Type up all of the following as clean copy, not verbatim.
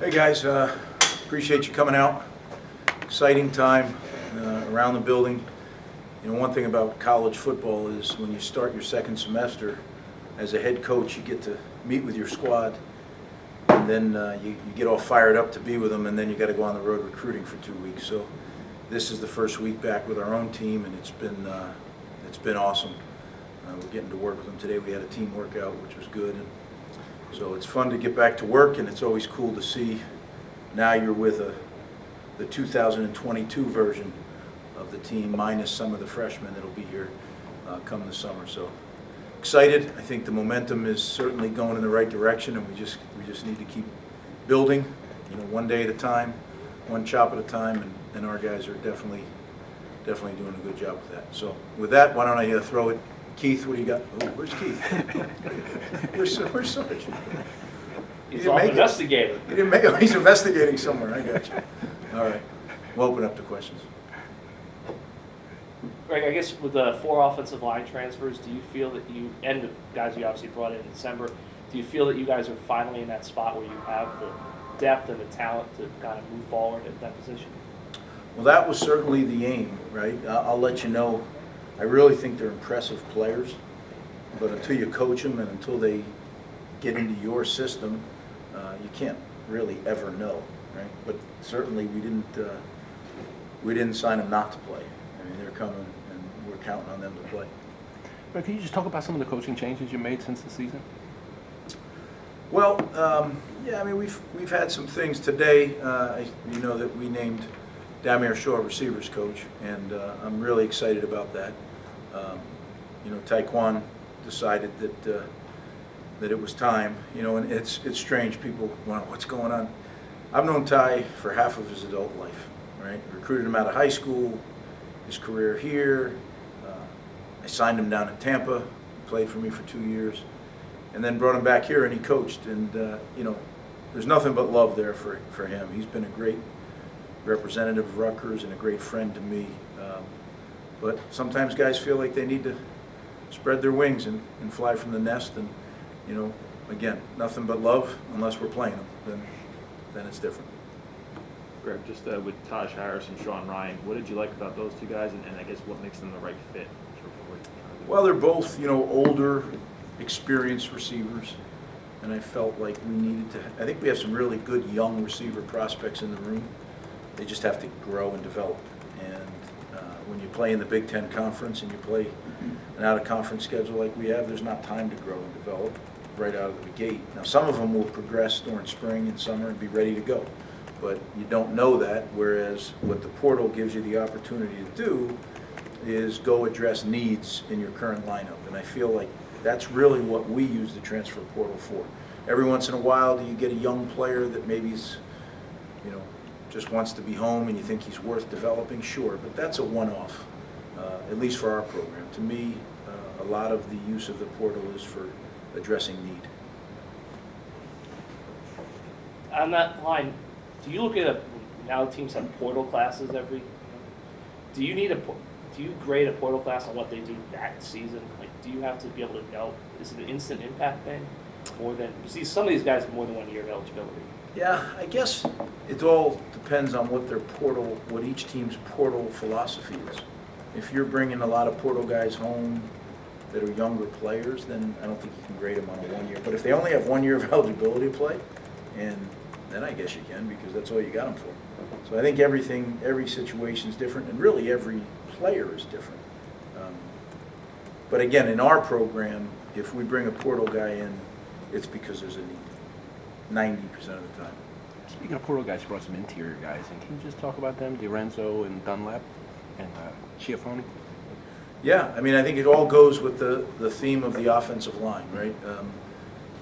Hey guys, appreciate you coming out. Exciting time around the building. You know, one thing about college football is when you start your second semester, as a head coach, you get to meet with your squad, and then you get all fired up to be with them, and then you got to go on the road recruiting for 2 weeks. So this is the first week back with our own team, and it's been awesome. We're getting to work with them today. We had a team workout, which was good. And so it's fun to get back to work, and it's always cool to see now you're with the 2022 version of the team, minus some of the freshmen that'll be here come the summer. So excited. I think the momentum is certainly going in the right direction, and we just need to keep building, you know, one day at a time, one chop at a time, and our guys are definitely doing a good job with that. So with that, why don't I throw it. Keith, what do you got? Oh, where's Keith? Where's Sarge? He's off investigating. He didn't make it. He's investigating somewhere. I got you. All right. We'll open up to questions. Greg, I guess with the 4 offensive line transfers, do you feel that you, and the guys you obviously brought in December, do you feel that you guys are finally in that spot where you have the depth and the talent to kind of move forward at that position? Well, that was certainly the aim, right? I'll let you know. I really think they're impressive players, but until you coach them and until they get into your system, you can't really ever know, right? But certainly we didn't sign them not to play. I mean, they're coming, and we're counting on them to play. But can you just talk about some of the coaching changes you made since the season? Well, yeah, I mean, we've had some things today. You know that we named Damir Shaw receivers coach, and I'm really excited about that. You know, Taekwon decided that it was time. You know, and it's strange. People wonder what's going on. I've known Ty for half of his adult life, right? Recruited him out of high school, his career here. I signed him down in Tampa. He played for me for 2 years, and then brought him back here, and he coached. And you know, there's nothing but love there for him. He's been a great representative of Rutgers and a great friend to me. But sometimes guys feel like they need to spread their wings and fly from the nest. And you know, again, nothing but love unless we're playing them. Then it's different. Greg, just with Taj Harris and Sean Ryan, what did you like about those two guys, and I guess what makes them the right fit? Well, they're both, you know, older, experienced receivers, and I felt like we needed to. I think we have some really good young receiver prospects in the room. They just have to grow and develop. And when you play in the Big Ten Conference and you play an out-of-conference schedule like we have, there's not time to grow and develop right out of the gate. Now, some of them will progress during spring and summer and be ready to go, but you don't know that, whereas what the portal gives you the opportunity to do is go address needs in your current lineup. And I feel like that's really what we use the transfer portal for. Every once in a while, do you get a young player that maybe's, you know, just wants to be home and you think he's worth developing? Sure, but that's a one-off, at least for our program. To me, a lot of the use of the portal is for addressing need. On that line, do you look at now teams have portal classes every? Do you grade a portal class on what they do that season? Like, do you have to be able to know? Is it an instant impact thing, more than you see? Some of these guys have more than 1 year of eligibility. Yeah, I guess it all depends on what each team's portal philosophy is. If you're bringing a lot of portal guys home that are younger players, then I don't think you can grade them on a 1 year. But if they only have 1 year of eligibility to play, and then I guess you can, because that's all you got them for. So I think every situation is different, and really every player is different. But again, in our program, if we bring a portal guy in, it's because there's a need. 90% of the time. Speaking of portal guys, you brought some interior guys, and can you just talk about them, DiRenzo and Dunlap and Schiano? Yeah, I mean, I think it all goes with the theme of the offensive line, right?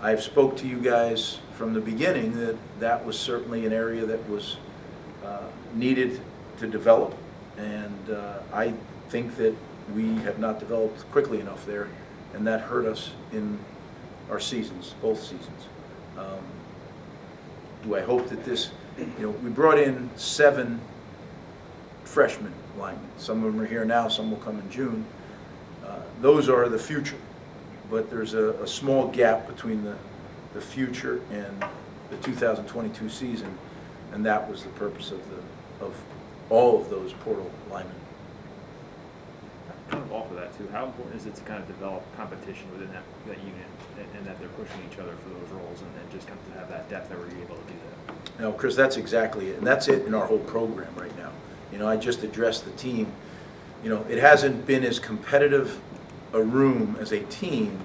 I've spoke to you guys from the beginning that was certainly an area that was needed to develop, and I think that we have not developed quickly enough there, and that hurt us in our seasons, both seasons. Do I hope that this, you know, we brought in 7 freshman linemen. Some of them are here now, some will come in June. Those are the future, but there's a small gap between the future and the 2022 season, and that was the purpose of all of those portal linemen. Kind of off of that too, how important is it to kind of develop competition within that unit, and that they're pushing each other for those roles, and just kind of to have that depth that we're able to do that? No, Chris, that's exactly it, and that's it in our whole program right now. I just addressed the team. It hasn't been as competitive a room as a team,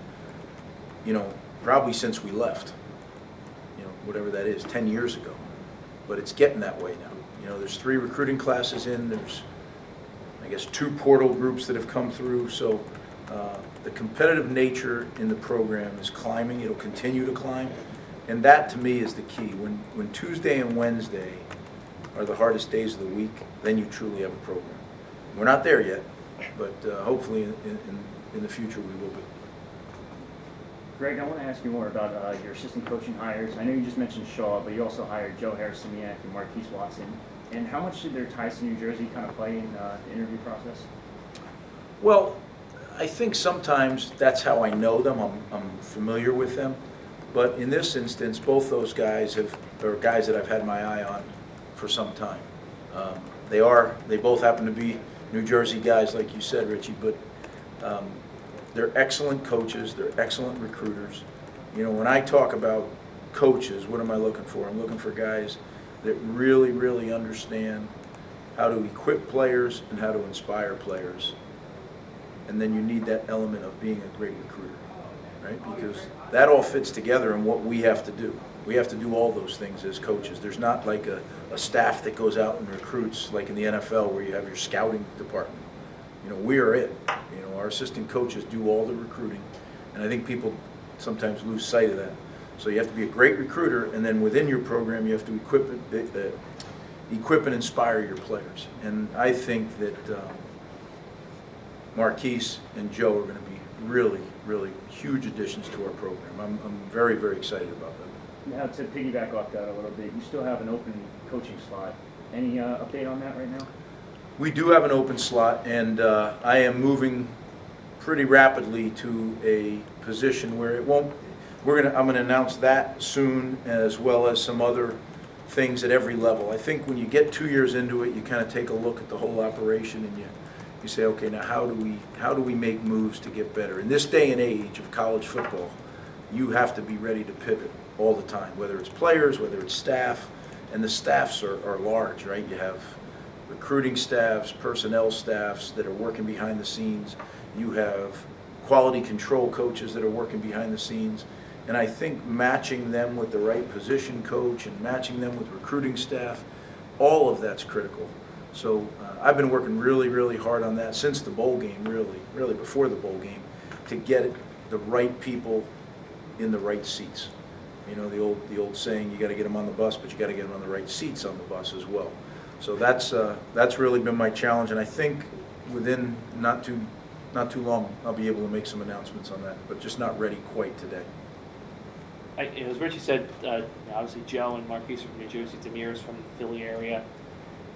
probably since we left, whatever that is, 10 years ago. But it's getting that way now. There's 3 recruiting classes in, there's, I guess, 2 portal groups that have come through, so the competitive nature in the program is climbing. It'll continue to climb, and that to me is the key. When Tuesday and Wednesday are the hardest days of the week, then you truly have a program. We're not there yet, but hopefully in the future we will be. Greg, I want to ask you more about your assistant coaching hires. I know you just mentioned Shaw, but you also hired Joe Harris-Simiak and Marquise Watson. And how much did their ties to New Jersey kind of play in the interview process? Well, I think sometimes that's how I know them. I'm familiar with them. But in this instance, both those guys are guys that I've had my eye on for some time. They both happen to be New Jersey guys, like you said, Richie, but they're excellent coaches. They're excellent recruiters. When I talk about coaches, what am I looking for? I'm looking for guys that really, really understand how to equip players and how to inspire players. And then you need that element of being a great recruiter, right? Because that all fits together in what we have to do. We have to do all those things as coaches. There's not like a staff that goes out and recruits like in the NFL where you have your scouting department. We are it. Our assistant coaches do all the recruiting, and I think people sometimes lose sight of that. So you have to be a great recruiter, and then within your program you have to equip and inspire your players. And I think that Marquise and Joe are going to be really, really huge additions to our program. I'm very, very excited about that. Now, to piggyback off that a little bit, you still have an open coaching slot. Any update on that right now? We do have an open slot, and I am moving pretty rapidly to a position where it won't. I'm going to announce that soon, as well as some other things at every level. I think when you get 2 years into it, you kind of take a look at the whole operation, and you say, okay, now how do we make moves to get better? In this day and age of college football, you have to be ready to pivot all the time, whether it's players, whether it's staff, and the staffs are large, right? You have recruiting staffs, personnel staffs that are working behind the scenes. You have quality control coaches that are working behind the scenes. And I think matching them with the right position coach and matching them with recruiting staff, all of that's critical. So I've been working really, really hard on that since the bowl game, really before the bowl game, to get the right people in the right seats. The old saying, you got to get them on the bus, but you got to get them on the right seats on the bus as well. So that's really been my challenge, and I think within not too long I'll be able to make some announcements on that, but just not ready quite today. As Richie said, obviously Joe and Marquise are from New Jersey, Demir's from the Philly area.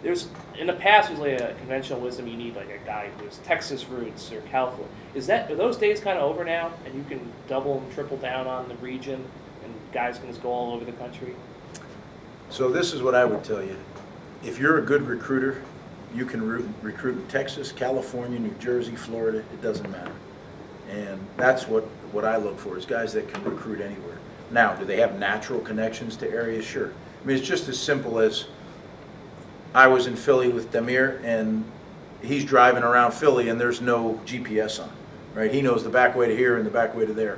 In the past, was like a conventional wisdom, you need like a guy who has Texas roots or California. Are those days kind of over now, and you can double and triple down on the region, and guys can just go all over the country? So this is what I would tell you. If you're a good recruiter, you can recruit in Texas, California, New Jersey, Florida, it doesn't matter. And that's what I look for, is guys that can recruit anywhere. Now, do they have natural connections to areas? Sure. I mean, it's just as simple as I was in Philly with Demir, and he's driving around Philly, and there's no GPS on, right? He knows the back way to here and the back way to there.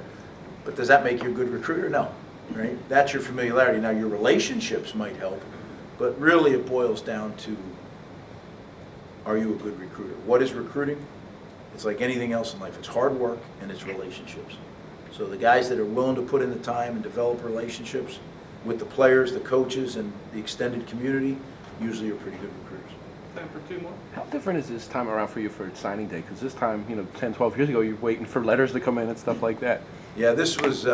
But does that make you a good recruiter? No, right? That's your familiarity. Now, your relationships might help, but really it boils down to, are you a good recruiter? What is recruiting? It's like anything else in life. It's hard work and it's relationships. So the guys that are willing to put in the time and develop relationships with the players, the coaches, and the extended community usually are pretty good recruiters. Time for 2 more. How different is this time around for you for signing day? Because this time, 10, 12 years ago, you're waiting for letters to come in and stuff like that. Yeah, this is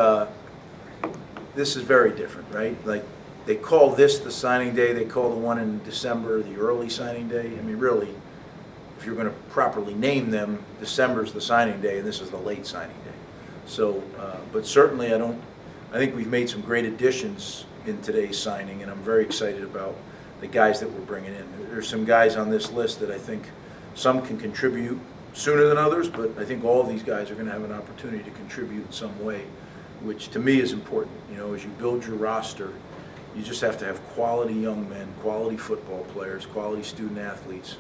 very different, right? Like, they call this the signing day. They call the one in December the early signing day. I mean, really, if you're going to properly name them, December's the signing day, and this is the late signing day. So, but certainly I think we've made some great additions in today's signing, and I'm very excited about the guys that we're bringing in. There's some guys on this list that I think some can contribute sooner than others, but I think all of these guys are going to have an opportunity to contribute in some way, which to me is important. You know, as you build your roster, you just have to have quality young men, quality football players, quality student athletes,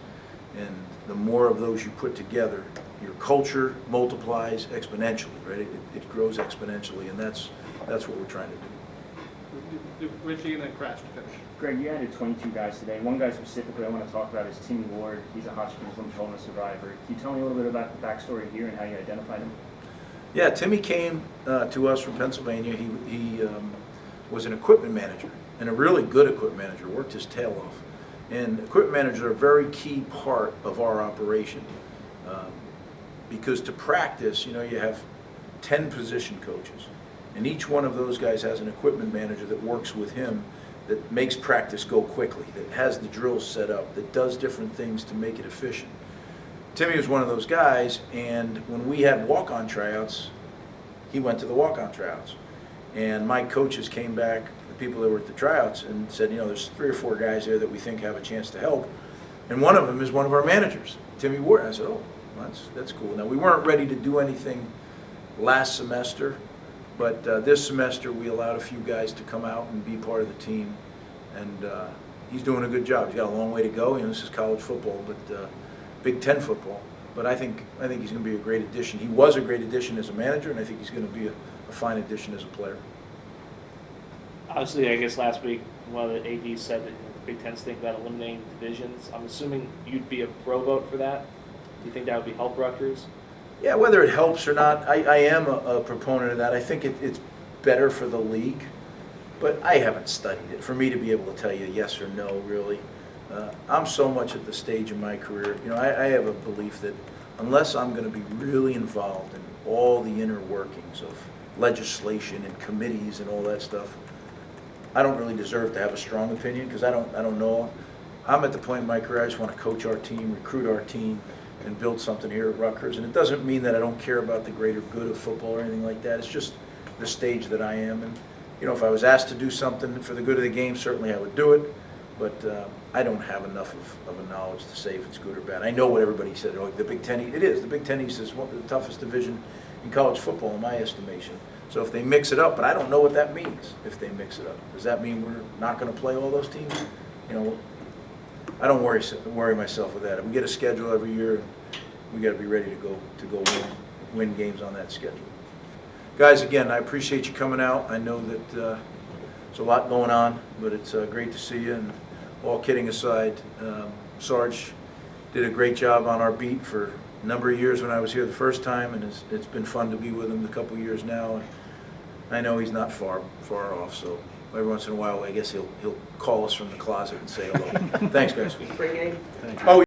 and the more of those you put together, your culture multiplies exponentially, right? It grows exponentially, and that's what we're trying to do. Richie and then Crash to finish. Greg, you added 22 guys today. One guy specifically I want to talk about is Timmy Ward. He's a Hodgkin's lymphoma survivor. Can you tell me a little bit about the backstory here and how you identified him? Yeah, Timmy came to us from Pennsylvania. He was an equipment manager, and a really good equipment manager, worked his tail off. And equipment managers are a very key part of our operation because to practice, you know, you have 10 position coaches, and each one of those guys has an equipment manager that works with him, that makes practice go quickly, that has the drills set up, that does different things to make it efficient. Timmy was one of those guys, and when we had walk-on tryouts, he went to the walk-on tryouts. And my coaches came back, the people that were at the tryouts, and said, you know, there's 3 or 4 guys there that we think have a chance to help. And one of them is one of our managers, Timmy Ward. I said, oh, that's cool. Now, we weren't ready to do anything last semester, but this semester we allowed a few guys to come out and be part of the team. And he's doing a good job. He's got a long way to go. You know, this is college football, but Big Ten football. But I think he's going to be a great addition. He was a great addition as a manager, and I think he's going to be a fine addition as a player. Obviously, I guess last week one of the ADs said that the Big Ten's thinking about eliminating divisions. I'm assuming you'd be a pro vote for that. Do you think that would be help Rutgers? Yeah, whether it helps or not, I am a proponent of that. I think it's better for the league, but I haven't studied it for me to be able to tell you yes or no, really. I'm so much at the stage in my career. You know, I have a belief that unless I'm going to be really involved in all the inner workings of legislation and committees and all that stuff, I don't really deserve to have a strong opinion because I don't know. I'm at the point in my career I just want to coach our team, recruit our team, and build something here at Rutgers. And it doesn't mean that I don't care about the greater good of football or anything like that. It's just the stage that I am. And you know, if I was asked to do something for the good of the game, certainly I would do it. But I don't have enough of a knowledge to say if it's good or bad. I know what everybody said. Oh, the Big Ten, it is. The Big Ten East is one of the toughest division in college football, in my estimation. So if they mix it up, but I don't know what that means if they mix it up. Does that mean we're not going to play all those teams? You know, I don't worry myself with that. We get a schedule every year, and we got to be ready to go win games on that schedule. Guys, again, I appreciate you coming out. I know that there's a lot going on, but it's great to see you. And all kidding aside, Sarge did a great job on our beat for a number of years when I was here the first time, and it's been fun to be with him a couple of years now. And I know he's not far off, so every once in a while, I guess he'll call us from the closet and say hello. Thanks, guys. Great game. Oh.